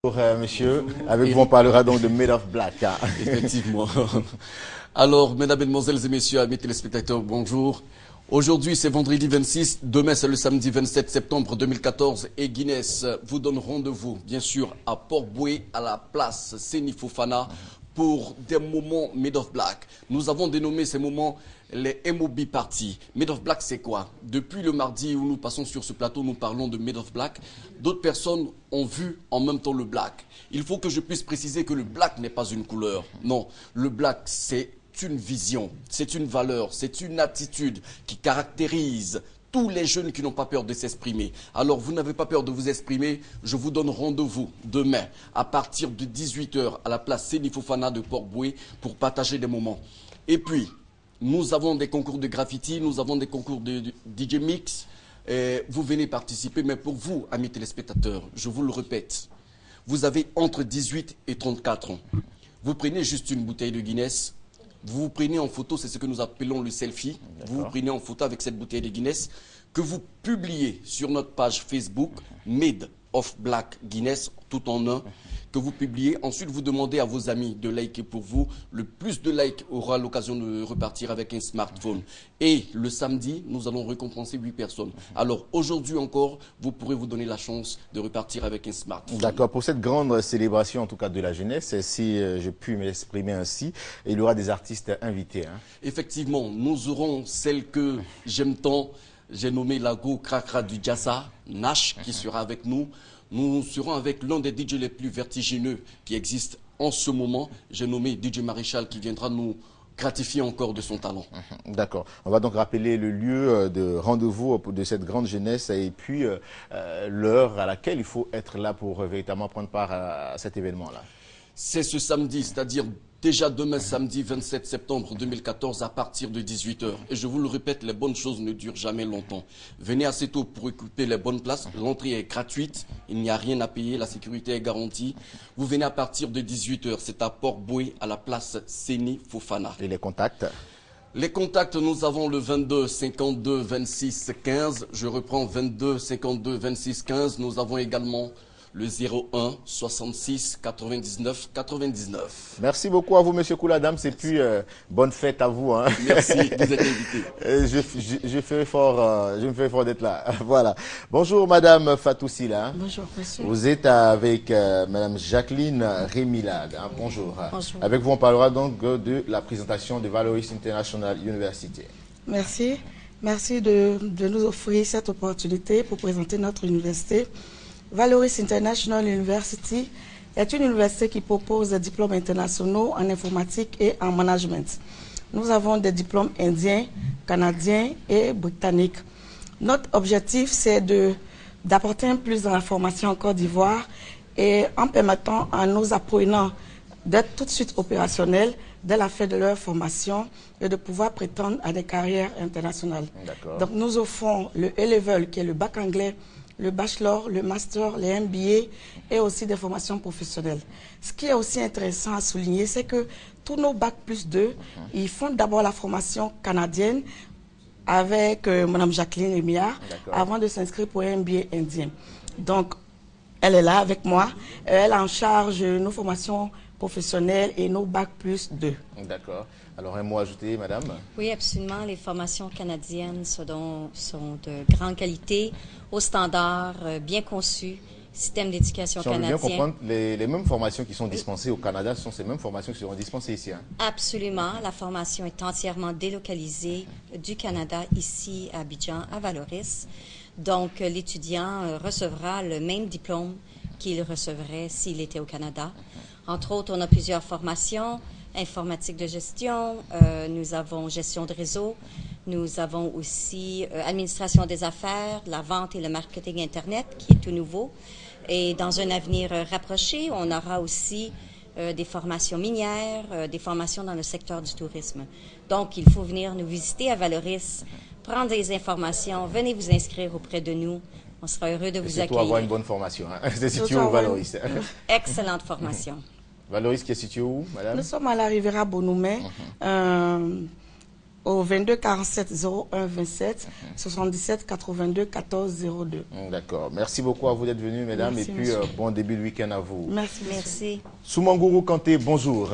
Bonjour monsieur, avec vous on parlera donc de Made of Black. Hein. Effectivement. Alors, mesdames, mesdemoiselles et messieurs, amis téléspectateurs, bonjour. Aujourd'hui, c'est vendredi 26, demain c'est le samedi 27 septembre 2014 et Guinness vous donne rendez-vous, bien sûr, à Port-Bouët, à la place Seni Fofana, pour des moments Made of Black. Nous avons dénommé ces moments les MOB Party. Made of Black, c'est quoi? Depuis le mardi où nous passons sur ce plateau, nous parlons de Made of Black. D'autres personnes ont vu en même temps le black. Il faut que je puisse préciser que le black n'est pas une couleur. Non, le black, c'est une vision, c'est une valeur, c'est une attitude qui caractérise tous les jeunes qui n'ont pas peur de s'exprimer. Alors, vous n'avez pas peur de vous exprimer, je vous donne rendez-vous demain à partir de 18 h à la place Seni Fofana de Port-Bouët pour partager des moments. Et puis, nous avons des concours de graffiti, nous avons des concours de DJ Mix. Vous venez participer, mais pour vous, amis téléspectateurs, je vous le répète, vous avez entre 18 et 34 ans. Vous prenez juste une bouteille de Guinness, vous vous prenez en photo, c'est ce que nous appelons le selfie. Vous vous prenez en photo avec cette bouteille de Guinness que vous publiez sur notre page Facebook, Made of Black Guinness, tout en un, que vous publiez. Ensuite, vous demandez à vos amis de liker pour vous. Le plus de likes aura l'occasion de repartir avec un smartphone. Et le samedi, nous allons récompenser 8 personnes. Alors, aujourd'hui encore, vous pourrez vous donner la chance de repartir avec un smartphone. D'accord. Pour cette grande célébration, en tout cas de la jeunesse, si je puis m'exprimer ainsi, il y aura des artistes invités. Hein. Effectivement, nous aurons celle que j'aime tant. J'ai nommé la go Krakra du Jassa, Nash, qui sera avec nous. Nous serons avec l'un des DJ les plus vertigineux qui existent en ce moment. J'ai nommé DJ Maréchal qui viendra nous gratifier encore de son talent. D'accord. On va donc rappeler le lieu de rendez-vous de cette grande jeunesse et puis l'heure à laquelle il faut être là pour véritablement prendre part à cet événement-là. C'est ce samedi, c'est-à-dire déjà demain samedi 27 septembre 2014 à partir de 18 h. Et je vous le répète, les bonnes choses ne durent jamais longtemps. Venez assez tôt pour occuper les bonnes places. L'entrée est gratuite, il n'y a rien à payer, la sécurité est garantie. Vous venez à partir de 18 h, c'est à Port-Bouët, à la place Seni Fofana. Et les contacts? Les contacts, nous avons le 22 52 26 15. Je reprends 22 52 26 15. Nous avons également le 01 66 99 99. Merci beaucoup à vous, monsieur Kouladam. C'est puis bonne fête à vous. Hein. Merci, vous êtes invité. Je me fais fort d'être là. Voilà. Bonjour, madame Fatou Sila. Bonjour, monsieur. Vous êtes avec madame Jacqueline Rémilade. Hein. Bonjour. Bonjour. Avec vous, on parlera donc de la présentation de Valoris International University. Merci. Merci de nous offrir cette opportunité pour présenter notre université. Valoris International University est une université qui propose des diplômes internationaux en informatique et en management. Nous avons des diplômes indiens, canadiens et britanniques. Notre objectif, c'est d'apporter un plus d'informations en Côte d'Ivoire et en permettant à nos apprenants d'être tout de suite opérationnels dès la fin de leur formation et de pouvoir prétendre à des carrières internationales. Donc nous offrons le A-Level qui est le bac anglais, le bachelor, le master, les MBA et aussi des formations professionnelles. Ce qui est aussi intéressant à souligner, c'est que tous nos bacs plus 2, ils font d'abord la formation canadienne avec Mme Jacqueline Rémilade avant de s'inscrire pour un MBA indien. Donc, elle est là avec moi. Elle en charge nos formations professionnelles et nos bacs plus 2. D'accord. Alors, un mot ajouté, madame? Oui, absolument. Les formations canadiennes sont de grande qualité, au standard, bien conçues, système d'éducation canadien. Si on veut bien comprendre, les mêmes formations qui sont dispensées au Canada sont ces mêmes formations qui seront dispensées ici. Hein? Absolument. La formation est entièrement délocalisée du Canada, ici à Abidjan, à Valoris. Donc, l'étudiant recevra le même diplôme qu'il recevrait s'il était au Canada. Entre autres, on a plusieurs formations. Informatique de gestion, nous avons gestion de réseau, nous avons aussi administration des affaires, la vente et le marketing Internet, qui est tout nouveau. Et dans un avenir rapproché, on aura aussi des formations minières, des formations dans le secteur du tourisme. Donc, il faut venir nous visiter à Valoris, prendre des informations, venez vous inscrire auprès de nous. On sera heureux de vous accueillir. Surtout avoir une bonne formation. Hein? C'est situé au Valoris. Excellente formation. Valoris qui est situé où, madame? Nous sommes à la Riviera Bonoumé, au 22 47 01 27 77 82 14 02. D'accord. Merci beaucoup à vous d'être venus, mesdames. Merci, et puis, monsieur. bon début de week-end à vous. Merci. Merci. Soumangourou Kanté, bonjour.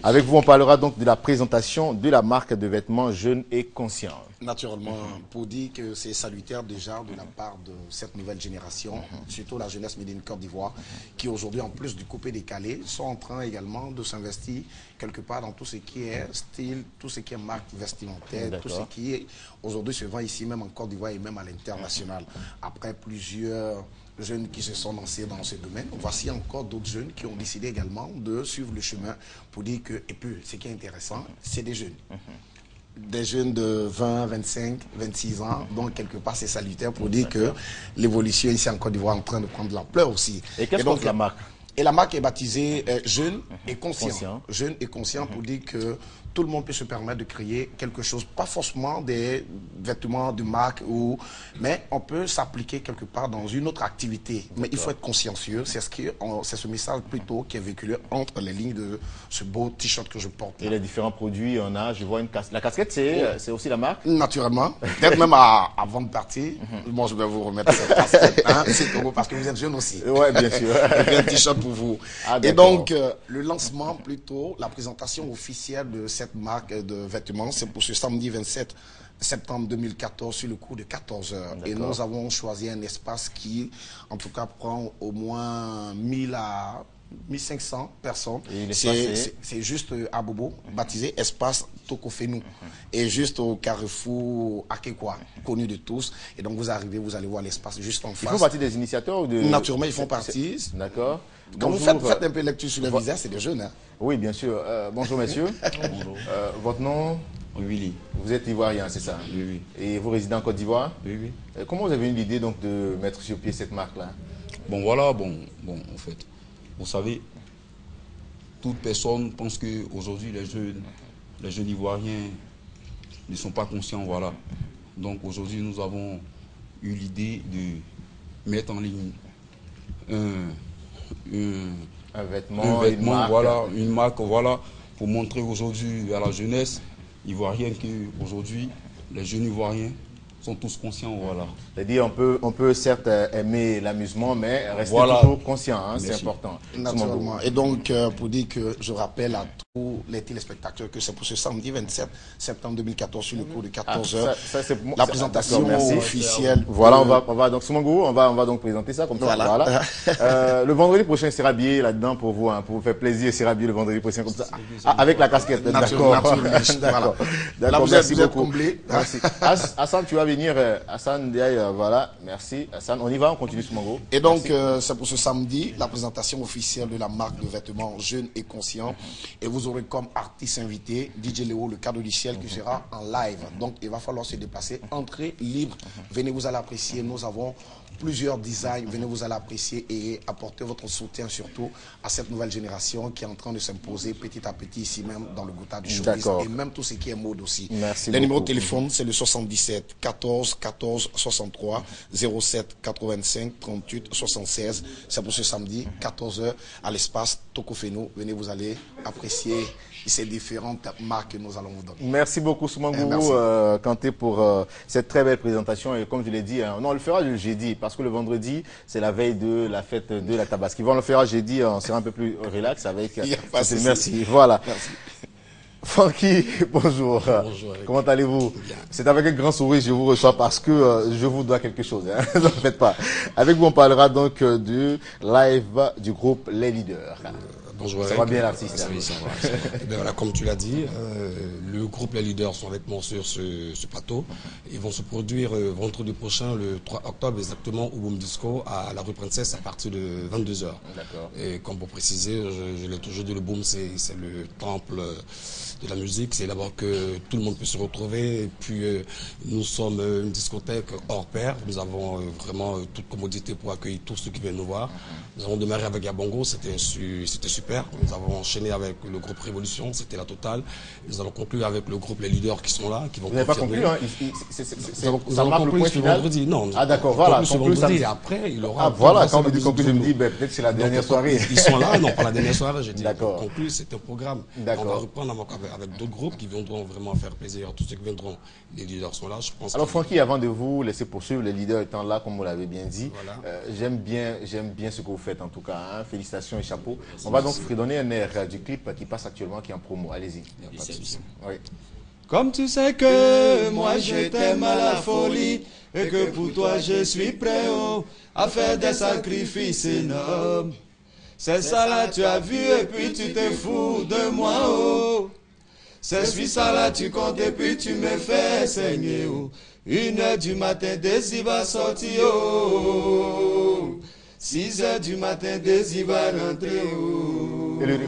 Avec vous, on parlera donc de la présentation de la marque de vêtements Jeunes et Conscients. Naturellement, pour dire que c'est salutaire déjà de la part de cette nouvelle génération, surtout la jeunesse Made in Côte d'Ivoire, qui aujourd'hui, en plus du coupé décalé, sont en train également de s'investir quelque part dans tout ce qui est style, tout ce qui est marque vestimentaire, tout ce qui est aujourd'hui se vend ici même en Côte d'Ivoire et même à l'international. Après plusieurs jeunes qui se sont lancés dans ce domaine, voici encore d'autres jeunes qui ont décidé également de suivre le chemin pour dire que, et puis ce qui est intéressant, c'est des jeunes. Des jeunes de 20, 25, 26 ans, donc quelque part c'est salutaire pour dire que l'évolution ici en Côte d'Ivoire est en train de prendre de l'ampleur aussi. Et qu'est-ce que la marque? Et la marque est baptisée Jeune et Conscient. Jeune et Conscient pour dire que tout le monde peut se permettre de créer quelque chose, pas forcément des vêtements de marque, mais on peut s'appliquer quelque part dans une autre activité. Mais il faut être consciencieux, c'est ce message plutôt qui est véhiculé entre les lignes de ce beau t-shirt que je porte. Et les différents produits, on a, je vois une casquette. La casquette, c'est aussi la marque? Naturellement. Peut-être même avant de partir, bon, je vais vous remettre cette casquette, hein, parce que vous êtes jeune aussi. Oui, bien sûr. Un t-shirt pour vous. Ah, et donc, le lancement, plutôt, la présentation officielle de cette marque de vêtements, c'est pour ce samedi 27 septembre 2014 sur le coup de 14 heures. Et nous avons choisi un espace qui, en tout cas, prend au moins 1000 à 1500 personnes. C'est juste à Bobo, baptisé Espace Tokofenou. Et juste au carrefour Akekwa, connu de tous. Et donc vous arrivez, vous allez voir l'espace juste en face. Ils font partie des initiateurs ou de... Naturellement, ils font partie. D'accord. Quand vous faites un peu de lecture sur le visage, c'est des jeunes. Hein. Oui, bien sûr. Bonjour, messieurs. Bonjour. Votre nom? Willy. Vous êtes ivoirien, c'est ça? Oui, oui. Et vous résidez en Côte d'Ivoire? Oui, oui. Comment vous avez eu l'idée donc de mettre sur pied cette marque-là? Bon, voilà, en fait, vous savez, toute personne pense qu'aujourd'hui, les jeunes ivoiriens ne sont pas conscients, voilà. Donc aujourd'hui, nous avons eu l'idée de mettre en ligne un vêtement, une marque, voilà, pour montrer aujourd'hui à la jeunesse ivoirienne qu'aujourd'hui, les jeunes ivoiriens sont tous conscients, voilà. C'est-à-dire on peut certes aimer l'amusement, mais rester toujours conscient, hein, c'est important. Naturellement. Et donc, pour dire que je rappelle à tous les téléspectateurs que c'est pour ce samedi 27 septembre 2014 sur le cours de 14 heures, la présentation officielle. Voilà, on va donc, Soumangourou, on va donc présenter ça comme ça. Voilà. Le vendredi prochain, il sera habillé là-dedans pour vous, hein, pour vous faire plaisir, il sera habillé le vendredi prochain comme ça. Avec la casquette, d'accord. D'accord. Là, vous êtes comblé. Merci. Hassan, tu vas venir, Hassan, voilà, merci. Hassan, on y va, on continue Soumangourou. Et donc, c'est pour ce samedi, la présentation officielle de la marque de vêtements Jeunes et Conscients. Et vous aurez comme artiste invité DJ Léo, le cadeau du ciel, qui sera en live. Donc, il va falloir se déplacer. Entrée libre. Venez, vous allez apprécier. Nous avons plusieurs designs. Venez, vous allez apprécier et apporter votre soutien surtout à cette nouvelle génération qui est en train de s'imposer petit à petit ici même dans le Gotha du showbiz et même tout ce qui est mode aussi. Merci Les numéros de téléphone, c'est le 77 14 14 63 07 85 38 76. C'est pour ce samedi, 14h, à l'espace Tokofenou. Venez, vous allez apprécier ces différentes marques que nous allons vous donner. Merci beaucoup Soumangourou Kanté pour cette très belle présentation. Et comme je l'ai dit, on le fera le jeudi parce que le vendredi, c'est la veille de la fête de la Tabaski. On le fera jeudi, on sera un peu plus relax avec... Merci. Voilà. Merci. Francky, bonjour. Bonjour. Comment allez-vous? C'est avec un grand sourire que je vous reçois parce que je vous dois quelque chose. Hein. Ne faites pas. Avec vous, on parlera donc du live du groupe Les Leaders. Bonjour. Ça va bien l'artiste. Oui, ça va. Bien, voilà, comme tu l'as dit, le groupe Les Leaders sont avec moi sur ce plateau. Ils vont se produire vendredi prochain, le 3 octobre, exactement, au Boom Disco, à la rue Princesse, à partir de 22h. D'accord. Et comme pour préciser, je l'ai toujours dit, le Boom, c'est le temple de la musique. C'est là-bas que tout le monde peut se retrouver. Et puis, nous sommes une discothèque hors pair. Nous avons vraiment toute commodité pour accueillir tous ceux qui viennent nous voir. Nous avons démarré avec Yabongo, c'était super super. Nous avons enchaîné avec le groupe Révolution, c'était la totale. Nous allons conclure avec le groupe Les Leaders qui sont là, qui vont confirmer. Vous n'avez pas conclu, hein? Nous allons conclure ce vendredi. Non. Ah d'accord, voilà. Ce vendredi et après, il aura... Ah voilà, quand on me dit conclu, je me dis, peut-être que c'est la dernière soirée. Ils sont là, non, pas la dernière soirée, j'ai dit. D'accord. Conclu, c'est un programme. On va reprendre avec d'autres groupes qui viendront vraiment faire plaisir. Tous ceux qui viendront, les leaders sont là, je pense. Alors Francky, avant de vous laisser poursuivre, les leaders étant là, comme vous l'avez bien dit, voilà. J'aime bien ce que vous faites en tout cas. Hein. Félicitations et chapeau. On va donc fredonner un air du clip qui passe actuellement, qui est en promo. Allez-y. Oui. Comme tu sais que moi je t'aime à la folie et que pour toi je suis prêt à faire des sacrifices énormes. C'est ça là tu as vu et puis tu te fous de moi oh. C'est ça là tu comptes et puis tu me fais saigner oh. 1h du matin Désir va sortir oh. 6h du matin Désir va rentrer oh. Et le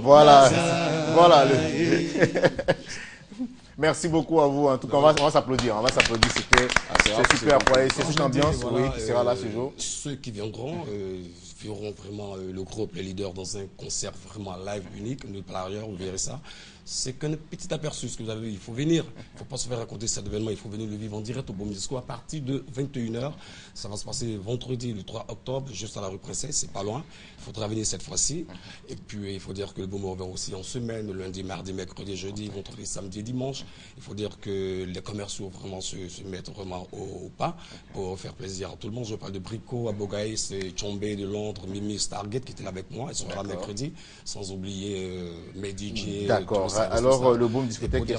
voilà. Merci beaucoup à vous. En tout cas, on va s'applaudir. C'est super. C'est cette ambiance qui sera là ce jour. Ceux qui viendront verront vraiment le groupe, les leaders dans un concert vraiment live unique. Nulle part ailleurs, vous verrez ça. C'est qu'un petit aperçu ce que vous avez vu. Il faut venir. Il ne faut pas se faire raconter cet événement. Il faut venir le vivre en direct au Boom Disco à partir de 21h. Ça va se passer vendredi, le 3 octobre, juste à la rue Princesse. C'est pas loin. Il faudra venir cette fois-ci. Et puis, il faut dire que le Boom revient aussi en semaine, le lundi, mardi, mercredi, jeudi, vendredi, samedi et dimanche. Il faut dire que les commerciaux vraiment se mettent vraiment au pas pour faire plaisir à tout le monde. Je parle de Brico, Abogaïs, Tchombé de Londres, Mimi, Stargate qui était là avec moi. Ils sont là mercredi. Sans oublier mes DJ. D'accord. Alors, le Boom Discothèque est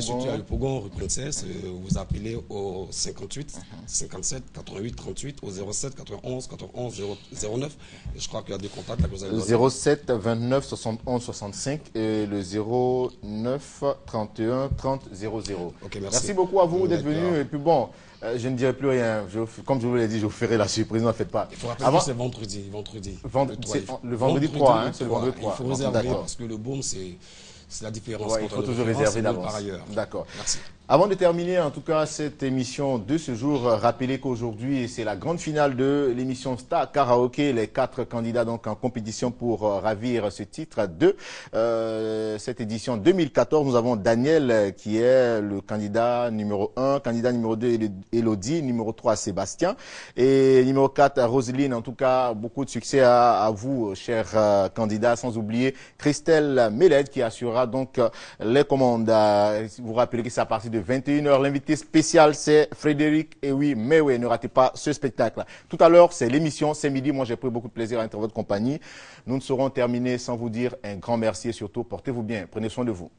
situé à Le Pogon, rue Princesse. Vous appelez au 58 57 88 38, au 07 91 91 09. Et je crois qu'il y a des contacts. Là, que vous avez 07 29 71 65 et le 09 31 30 00. Okay, merci beaucoup à vous d'être venus. Et puis bon, je ne dirai plus rien. Comme je vous l'ai dit, je vous ferai la surprise. Ne faites pas. Il faut rappeler que c'est vendredi. Le vendredi 3, hein, c'est le vendredi 3. Il faut réserver parce que le Boom, c'est la différence. Ouais, il faut toujours réserver d'avance. D'accord. Merci. Avant de terminer, en tout cas, cette émission de ce jour, rappelez qu'aujourd'hui, c'est la grande finale de l'émission Star Karaoké. Les 4 candidats donc en compétition pour ravir ce titre de cette édition 2014. Nous avons Daniel qui est le candidat numéro 1, candidat numéro 2, Elodie, numéro 3, Sébastien. Et numéro 4, Roselyne. En tout cas, beaucoup de succès à vous, chers candidats. Sans oublier Christelle Meled qui assurera donc les commandes. Vous rappelez que c'est à partir de 21h. L'invité spécial, c'est Frédéric. Et oui, mais oui, ne ratez pas ce spectacle. Tout à l'heure, c'est l'émission, c'est midi. Moi, j'ai pris beaucoup de plaisir à être en votre compagnie. Nous ne saurons terminer sans vous dire un grand merci et surtout, portez-vous bien. Prenez soin de vous.